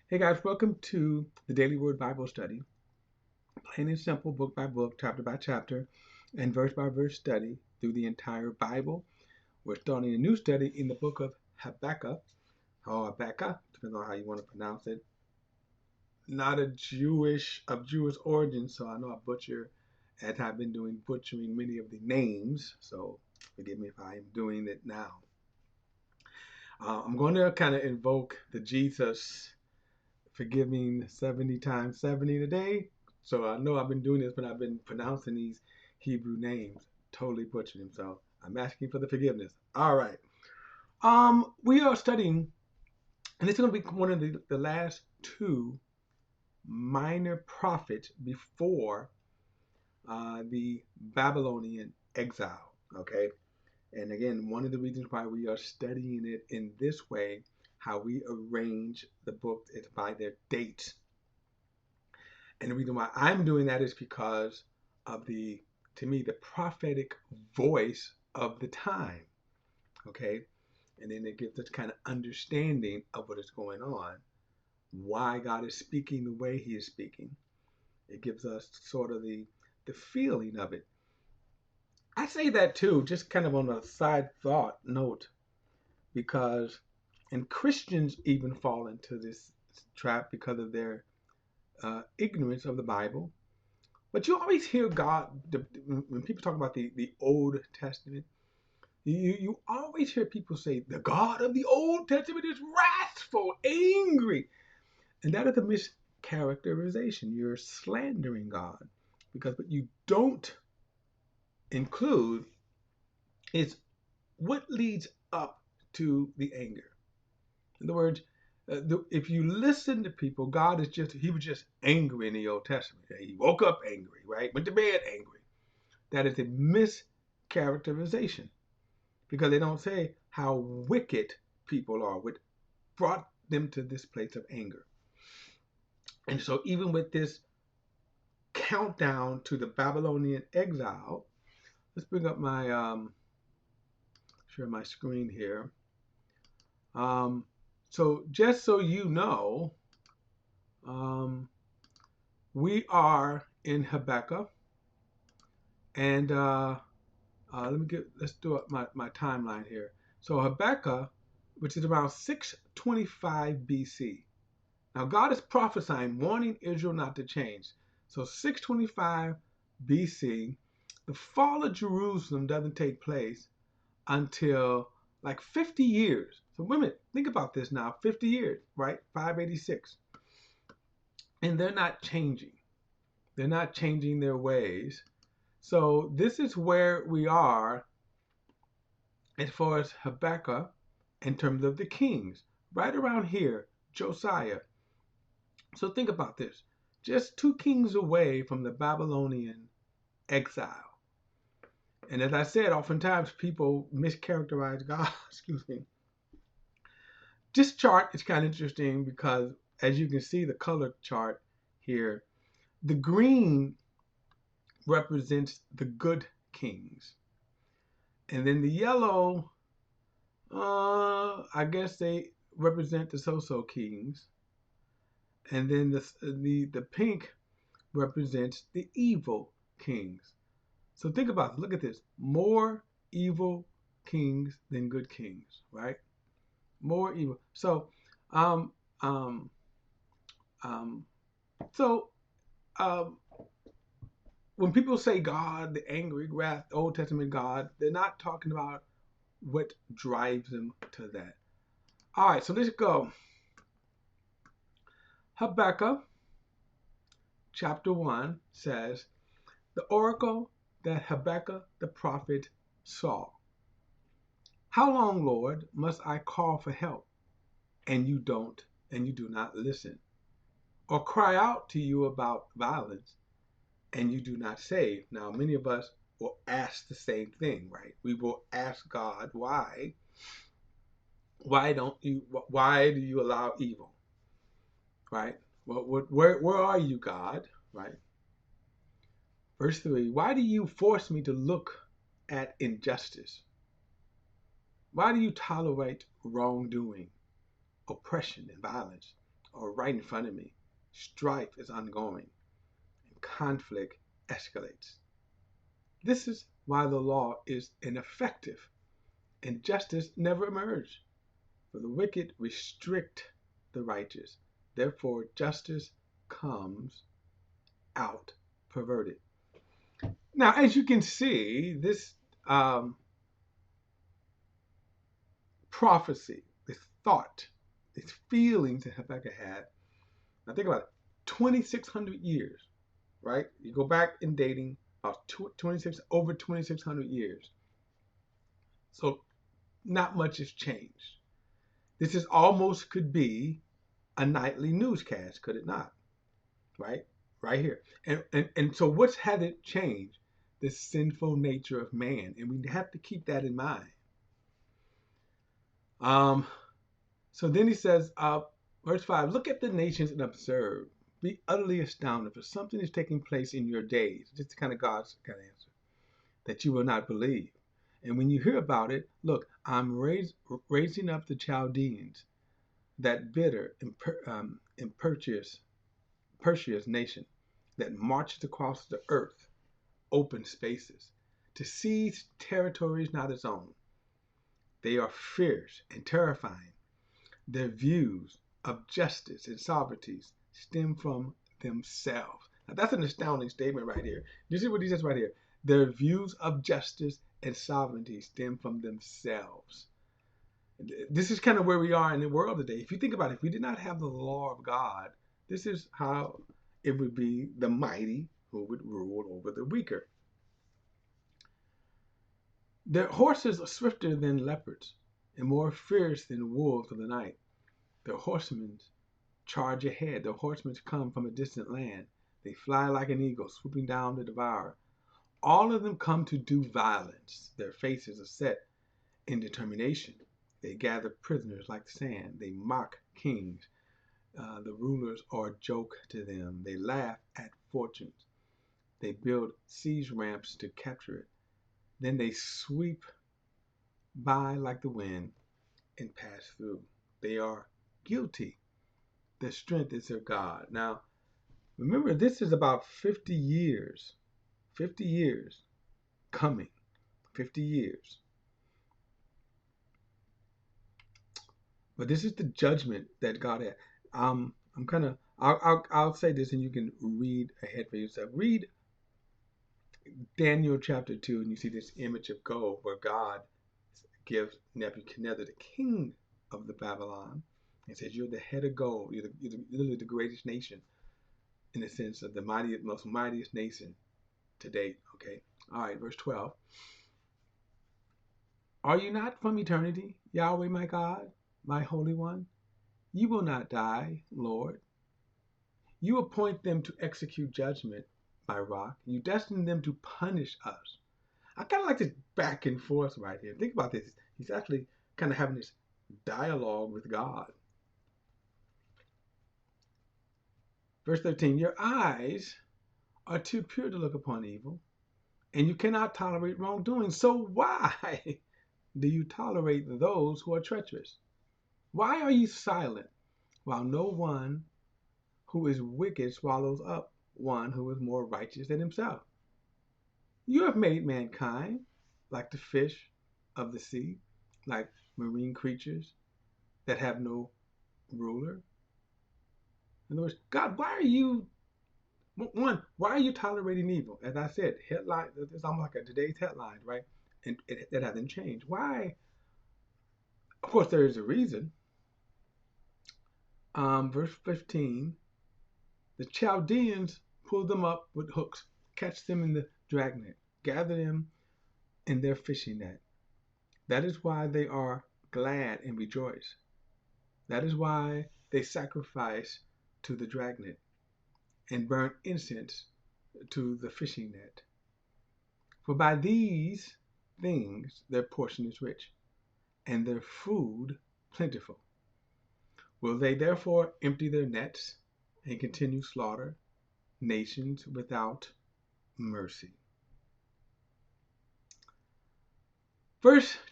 Hey guys, welcome to the Daily Word Bible Study. Plain and simple, book by book, chapter by chapter, and verse by verse study through the entire Bible. We're starting a new study in the book of Habakkuk, or Habakkuk, depending on how you want to pronounce it. Not of Jewish origin, so I know I butcher, as I've been doing butchering many of the names, so forgive me if I am doing it now. I'm going to kind of invoke the Jesus forgiving 70 times 70 a day. So I know I've been doing this, but I've been pronouncing these Hebrew names, totally butchering them. So I'm asking for the forgiveness. All right. We are studying, and it's going to be one of the last two minor prophets before the Babylonian exile. Okay. And again, one of the reasons why we are studying it in this way, how we arrange the book, is by their dates. And the reason why I'm doing that is because of to me, the prophetic voice of the time. Okay. And then it gives us kind of understanding of what is going on, why God is speaking the way he is speaking. It gives us sort of the feeling of it. I say that too, just kind of on a side thought note, because and Christians even fall into this trap because of their ignorance of the Bible. But you always hear God, when people talk about the Old Testament, you always hear people say, the God of the Old Testament is wrathful, angry. And that is a mischaracterization. You're slandering God because what you don't include is what leads up to the anger. In other words, if you listen to people, he was just angry in the Old Testament. He woke up angry, right? Went to bed angry. That is a mischaracterization because they don't say how wicked people are, what brought them to this place of anger. And so, even with this countdown to the Babylonian exile, let's bring up share my screen here. So, just so you know, um, we are in Habakkuk, and let's do up my timeline here. So Habakkuk, which is around 625 BC. Now God is prophesying, warning Israel not to change. So 625 BC, the fall of Jerusalem doesn't take place until like 50 years. So women, think about this now, 50 years, right? 586. And they're not changing. They're not changing their ways. So this is where we are as far as Habakkuk in terms of the kings. Right around here, Josiah. So think about this. Just two kings away from the Babylonian exile. And as I said, oftentimes people mischaracterize God. Excuse me. This chart is kind of interesting because as you can see the color chart here, the green represents the good kings. And then the yellow, I guess they represent the so-so kings. And then the pink represents the evil kings. So think about it. Look at this. More evil kings than good kings, right? More evil. Um, um, um, so, um, when people say God, the angry wrath, Old Testament God, they're not talking about what drives them to that. All right, so let's go. Habakkuk chapter 1 says, the oracle that Habakkuk the prophet saw. How long, Lord, must I call for help, and you do not listen? Or cry out to you about violence, and you do not save? Now, many of us will ask the same thing, right? We will ask God, why? Why do you allow evil? Right? Well, where are you, God? Right? Verse 3, why do you force me to look at injustice? Why do you tolerate wrongdoing, oppression, and violence? are right in front of me. Strife is ongoing, and conflict escalates. This is why the law is ineffective and justice never emerges. For the wicked restrict the righteous. Therefore, justice comes out perverted. Now, as you can see, this um, prophecy, this thought, these feelings that Habakkuk had. Now, think about it 2,600 years, right? You go back in dating about 2,600 years. So, not much has changed. This is almost could be a nightly newscast, could it not? Right? Right here. And so what's had it changed? The sinful nature of man. And we have to keep that in mind. So then he says, verse 5, look at the nations and observe. Be utterly astounded, for something is taking place in your days. Just kind of God's kind of answer that you will not believe. And when you hear about it, look, I'm raising up the Chaldeans, that bitter, impetuous nation that marches across the earth, open spaces, to seize territories not its own. They are fierce and terrifying. Their views of justice and sovereignty stem from themselves. Now that's an astounding statement right here. You see what he says right here? Their views of justice and sovereignty stem from themselves. This is kind of where we are in the world today. If you think about it, if we did not have the law of God, this is how it would be the mighty who would rule over the weaker. Their horses are swifter than leopards and more fierce than wolves of the night. Their horsemen charge ahead. Their horsemen come from a distant land. They fly like an eagle, swooping down to devour. All of them come to do violence. Their faces are set in determination. They gather prisoners like sand. They mock kings. The rulers are a joke to them. They laugh at fortunes. They build siege ramps to capture it. Then they sweep by like the wind and pass through. They are guilty. Their strength is their God. Now, remember, this is about 50 years. 50 years coming. 50 years. But this is the judgment that God had. I'll say this and you can read ahead for yourself. Read Daniel chapter 2 and you see this image of gold where God gives Nebuchadnezzar, the king of the Babylon, and says, you're the head of gold. You're literally the greatest nation in the sense of the most mightiest nation to date. Okay. All right. Verse 12. Are you not from eternity, Yahweh my God, my Holy One? You will not die, Lord. You appoint them to execute judgment, my rock. You destine them to punish us. I kind of like this back and forth right here. Think about this. He's actually kind of having this dialogue with God. Verse 13, your eyes are too pure to look upon evil, and you cannot tolerate wrongdoing. So why do you tolerate those who are treacherous? Why are you silent while no one who is wicked swallows up one who is more righteous than himself? You have made mankind like the fish of the sea, like marine creatures that have no ruler. In other words, God, why are you tolerating evil? As I said, headline, it's almost like today's headlines, right? And that hasn't changed. Why? Of course, there is a reason. Verse 15, the Chaldeans pull them up with hooks, catch them in the dragnet, gather them in their fishing net. That is why they are glad and rejoice. That is why they sacrifice to the dragnet and burn incense to the fishing net. For by these things their portion is rich, and their food plentiful. Will they therefore empty their nets and continue slaughter nations without mercy?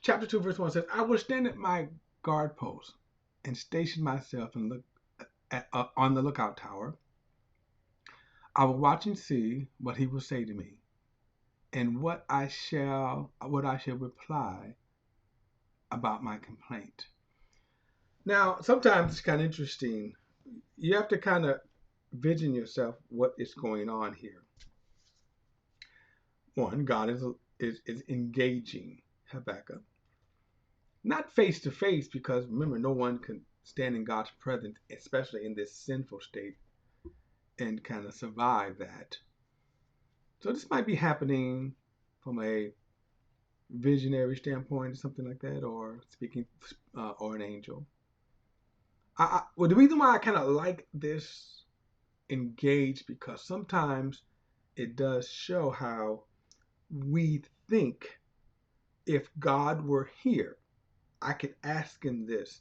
Chapter 2, verse 1 says, I will stand at my guard post and station myself and look on the lookout tower. I will watch and see what he will say to me, and what I shall reply about my complaint. Now, sometimes it's kind of interesting. You have to kind of vision yourself what is going on here. One, God is engaging Habakkuk, not face to face, because remember, no one can stand in God's presence, especially in this sinful state, and kind of survive that. So this might be happening from a visionary standpoint or something like that, or speaking, or an angel. Well, the reason why I kind of like this engage, because sometimes it does show how we think, if God were here, I could ask him this.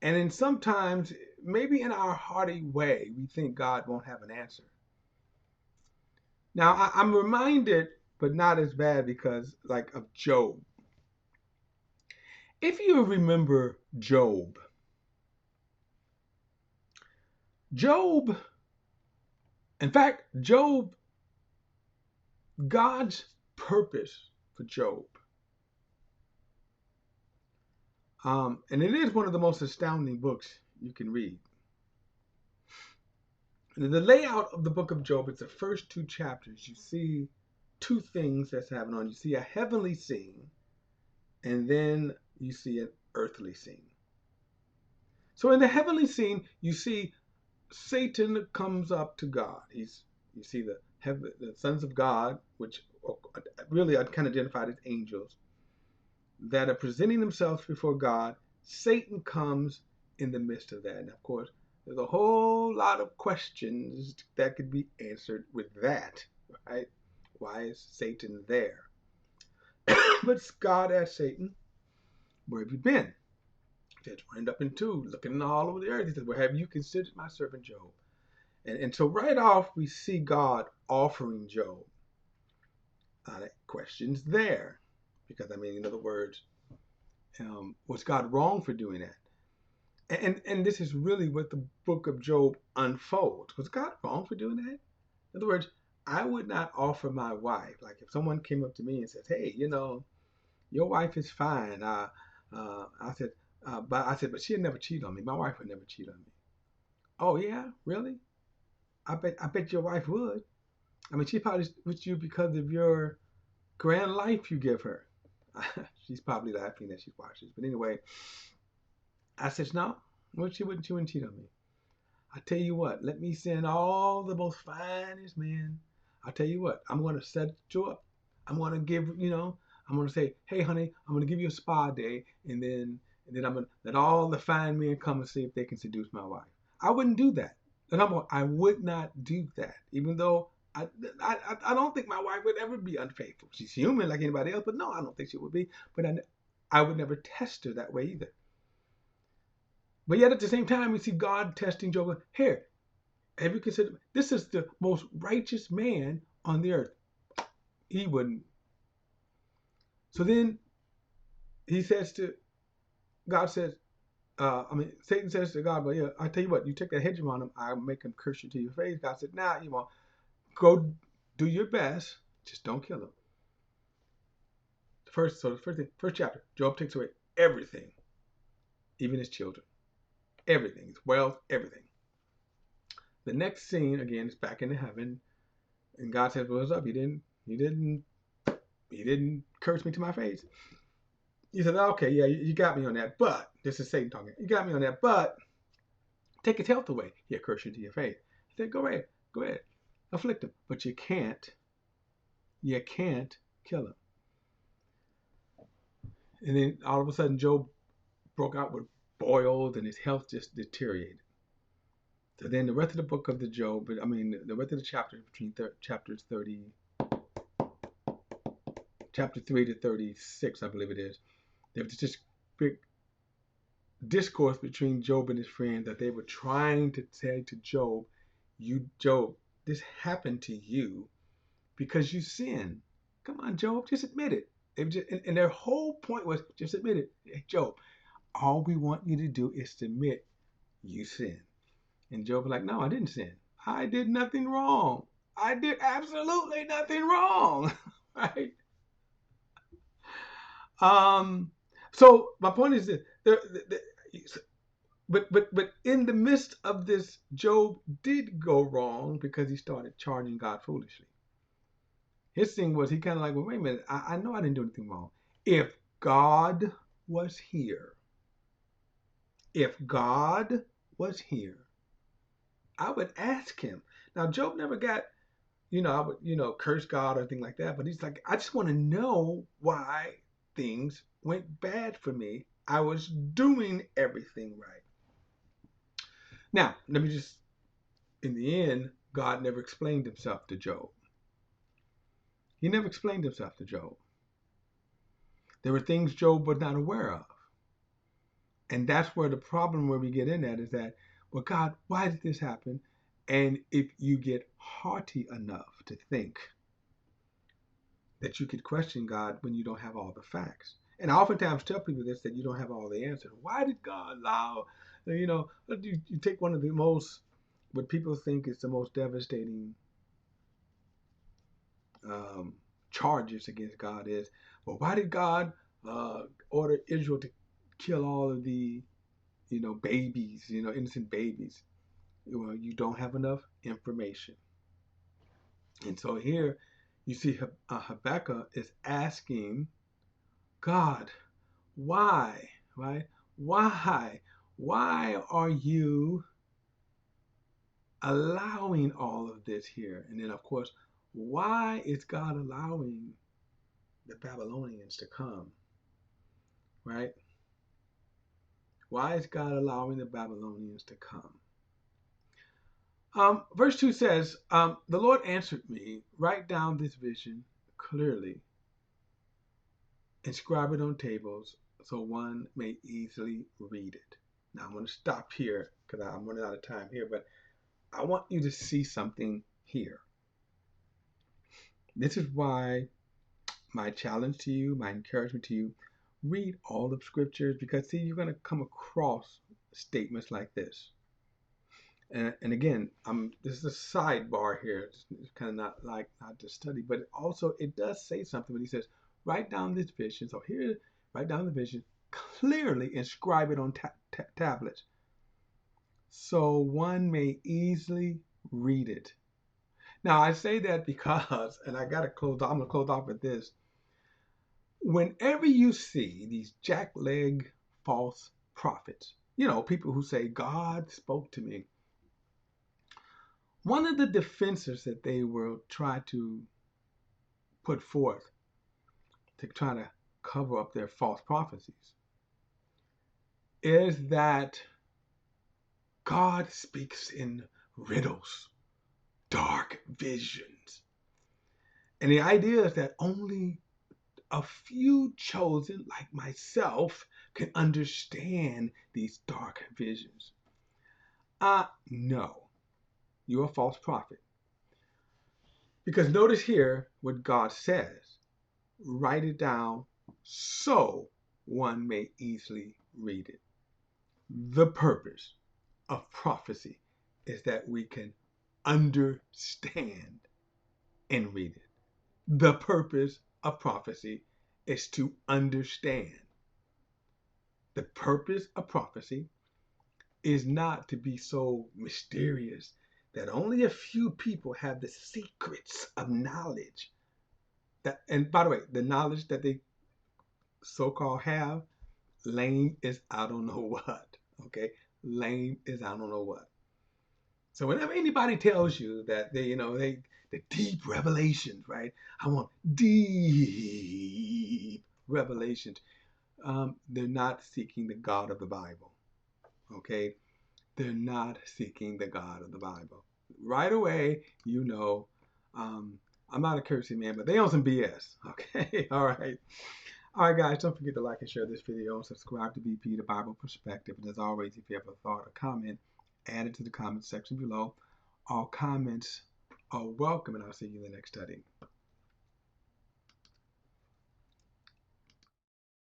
And then sometimes, maybe in our hearty way, we think God won't have an answer. Now, I'm reminded, but not as bad, because like of Job. If you remember Job, Job, in fact, Job, God's purpose for Job, and it is one of the most astounding books you can read. The layout of the book of Job, it's the first two chapters. You see two things that's happening on. You see a heavenly scene, and then you see an earthly scene. So in the heavenly scene, you see Satan comes up to God. You see the sons of God, which really are kind of identified as angels, that are presenting themselves before God. Satan comes in the midst of that. And of course, there's a whole lot of questions that could be answered with that, right? Why is Satan there? But God asked Satan, where have you been? He said, wind up in two, looking all over the earth. He said, well, have you considered my servant Job? And so right off, we see God offering Job questions there. Because, I mean, in other words, was God wrong for doing that? And this is really what the book of Job unfolds. Was God wrong for doing that? In other words, I would not offer my wife. Like if someone came up to me and says, hey, your wife is fine. I said, but she'd never cheat on me. My wife would never cheat on me. Oh yeah, really? I bet your wife would. I mean, she's probably with you because of your grand life you give her. She's probably laughing as she watches. But anyway, I said, no, well, she wouldn't cheat on me. I tell you what, let me send all the most finest men. I tell you what, I'm going to set you up. I'm going to I'm going to say, hey, honey, I'm going to give you a spa day. And then I'm going to let all the fine men come and see if they can seduce my wife. I wouldn't do that. I would not do that, even though I don't think my wife would ever be unfaithful. She's human like anybody else, but no, I don't think she would be. But I would never test her that way either. But yet at the same time, we see God testing Job. Here, have you considered this is the most righteous man on the earth? He wouldn't. So then he says to God says, Satan says to God, well, yeah, I tell you what, you take that hedge around him, I'll make him curse you to your face. God said, nah, go do your best, just don't kill him. First chapter, Job takes away everything, even his children, everything, his wealth, everything. The next scene again is back in heaven, and God says, "What's up? He didn't curse me to my face." He said, "Okay, yeah, you got me on that, but this is Satan talking. You got me on that, but take his health away. He'll curse you to your face." He said, "Go ahead, afflict him, but you can't kill him." And then all of a sudden, Job broke out with boils, and his health just deteriorated. So then the rest of the book of the the rest of the chapter between chapter 3 to 36, I believe it is, there's this big discourse between Job and his friend that they were trying to say to Job, Job, this happened to you because you sinned. Come on, Job, just admit it. And their whole point was just admit it. Hey, Job, all we want you to do is to admit you sin. And Job was like, no, I didn't sin. I did nothing wrong. I did absolutely nothing wrong. Right? Um, so my point is that but in the midst of this, Job did go wrong because he started charging God foolishly. His thing was he kind of like, well, wait a minute, I know I didn't do anything wrong. If God was here, if God was here, I would ask him. Now, Job never got, I would, curse God or anything like that, but he's like, I just want to know why things went bad for me. I was doing everything right. Now, let me just, in the end, God never explained himself to Job. He never explained himself to Job. There were things Job was not aware of. And that's where the problem where we get in at is that, well, God, why did this happen? And if you get haughty enough to think that you could question God when you don't have all the facts. And I oftentimes tell people this, that you don't have all the answers. Why did God allow, you take one of the most, what people think is the most devastating um, charges against God is, well, why did God order Israel to kill all of the, babies, innocent babies? Well, you don't have enough information. And so here you see Habakkuk is asking God, why, right? Why? Why are you allowing all of this here? And then, of course, why is God allowing the Babylonians to come, right? Why is God allowing the Babylonians to come? Verse 2 says, the Lord answered me, write down this vision clearly, inscribe it on tables so one may easily read it. Now I'm going to stop here because I'm running out of time here, but I want you to see something here. This is why my challenge to you, my encouragement to you, read all of scriptures, because see, you're going to come across statements like this. And again, this is a sidebar here. It's kind of not to study, but also it does say something when he says, write down this vision. So here, write down the vision, clearly inscribe it on tablets, so one may easily read it. Now I say that because, and I'm gonna close off with this. Whenever you see these jackleg false prophets, people who say God spoke to me, one of the defenses that they will try to put forth to try to cover up their false prophecies is that God speaks in riddles, dark visions. And the idea is that only a few chosen, like myself, can understand these dark visions. No, you're a false prophet. Because notice here what God says. Write it down so one may easily read it. The purpose of prophecy is that we can understand and read it. The purpose of prophecy is to understand. The purpose of prophecy is not to be so mysterious that only a few people have the secrets of knowledge. And by the way, the knowledge that they so-called have, lame is I don't know what. Okay, lame is I don't know what. So whenever anybody tells you that the deep revelations, right? I want deep revelations. They're not seeking the God of the Bible. Okay, they're not seeking the God of the Bible. Right away, I'm not a cursing man, but they on some BS. Okay, all right. All right, guys, don't forget to like and share this video and subscribe to BP, the Bible Perspective. And as always, if you have a thought or comment, add it to the comment section below. All comments are welcome, and I'll see you in the next study.